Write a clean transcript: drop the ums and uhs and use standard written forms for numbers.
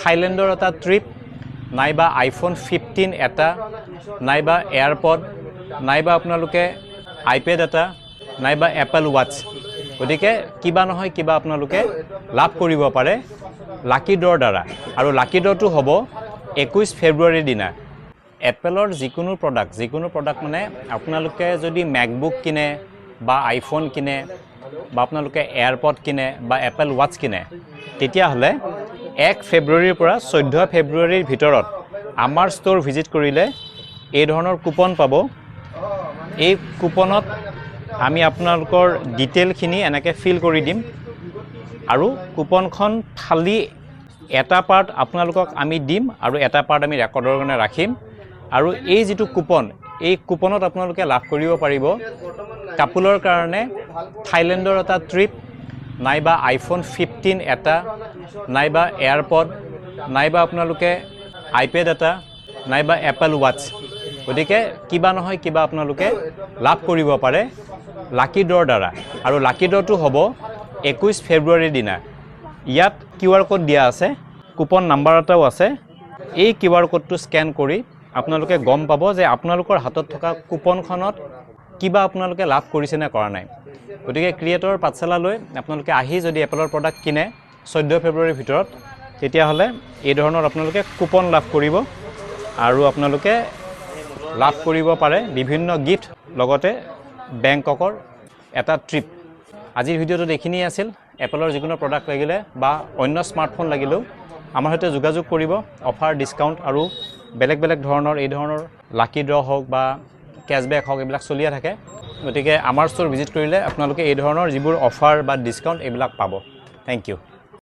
থাইলেণ্ডৰ এটা ট্ৰিপ নাইবা আইফোন 15 এটা নাইবা এয়াৰপড নাইবা আপোনালোকে আইপেড এটা নাইবা এপল ৱাটচ গতিকে কিবা নহয় কিবা আপোনালোকে লাভ কৰিব পাৰে লাকি ড্ৰৰ দ্বাৰা আৰু লাকি ড্ৰটো হ'ব 21 ফেব্ৰুৱাৰীৰ দিনা এপলৰ যিকোনো প্ৰডাক্ট মানে আপোনালোকে যদি মেকবুক কিনে বা আইফোন কিনে বা আপোনালোকে এয়াৰপড কিনে বা এপল ৱাটচ কিনে তেতিয়াহ'লে 1 ফেব্ৰুৱাৰীৰ পৰা 14 ফেব্ৰুৱাৰীৰ ভিতৰত আমাৰ ষ্ট'ৰ ভিজিট কৰিলে এই ধৰণৰ কুপন পাব এই কুপনত আমি আপোনালোকৰ ডিটেইলখিনি এনেকৈ ফিল কৰি দিম আৰু কুপনখন খালি এটা পাৰ্ট আপোনালোকক আমি দিম আৰু এটা পাৰ্ট আমি ৰেকৰ্ডৰ কাৰণে ৰাখিম আৰু এই যিটো কুপন এই কুপনত আপোনালোকে লাভ কৰিব পাৰিব কাপোলৰ কাৰণে থাইলেণ্ডৰ এটা ট্ৰিপ নাইবা আইফোন 15 এটা নাইবা এয়াৰপড নাইবা আপোনালোকে আইপেড এটা নাইবা এপল ৱাটচ গতিকে কিবা নহয় কিবা আপোনালোকে লাভ কৰিব পাৰে লাকি ড্ৰৰ দ্বাৰা আৰু লাকি ড্ৰটো হ'ব 21 ফেব্ৰুৱাৰীৰ দিনা ইয়াত QR কোড দিয়া আছে কুপন নাম্বাৰ এটাও আছে এই QR কোডটো স্কেন কৰি আপোনালোকে গম পাব যে আপোনালোকৰ হাতত থকা কুপনখনত কিবা আপোনালোকে লাভ কৰিছে নে কৰা নাই গতিকে ক্ৰিয়েটৰ পাঠশালালৈ আপোনালোকে আহি যদি এপলৰ প্ৰডাক্ট কিনে 14 ফেব্ৰুৱাৰীৰ ভিতৰত তেতিয়াহ'লে এই ধৰণৰ আপোনালোকে কুপন লাভ কৰিব আৰু আপোনালোকে লাভ কৰিব পাৰে বিভিন্ন গিফ্ট লগতে বেংককৰ এটা ট্ৰিপ আজিৰ ভিডিঅ'টো দেখিনি আছিল এপলৰ যিকোনো প্ৰডাক্ট লাগিলে বা অন্য স্মাৰ্টফোন লাগিলেও আমাৰ সৈতে যোগাযোগ কৰিব অফাৰ ডিসকাউন্ট আৰু বেলেগ বেলেগ ধৰণৰ এই ধৰণৰ লাকি ড্ৰ হওক বা কেশবেক হওক এইবিলাক চলিয়া থাকে গতিকে আমাৰ ষ্ট'ৰ ভিজিট কৰিলে আপোনালোকে এই ধৰণৰ যিবোৰ অফাৰ বা ডিসকাউন্ট এইবিলাক পাব থ্যাংক ইউ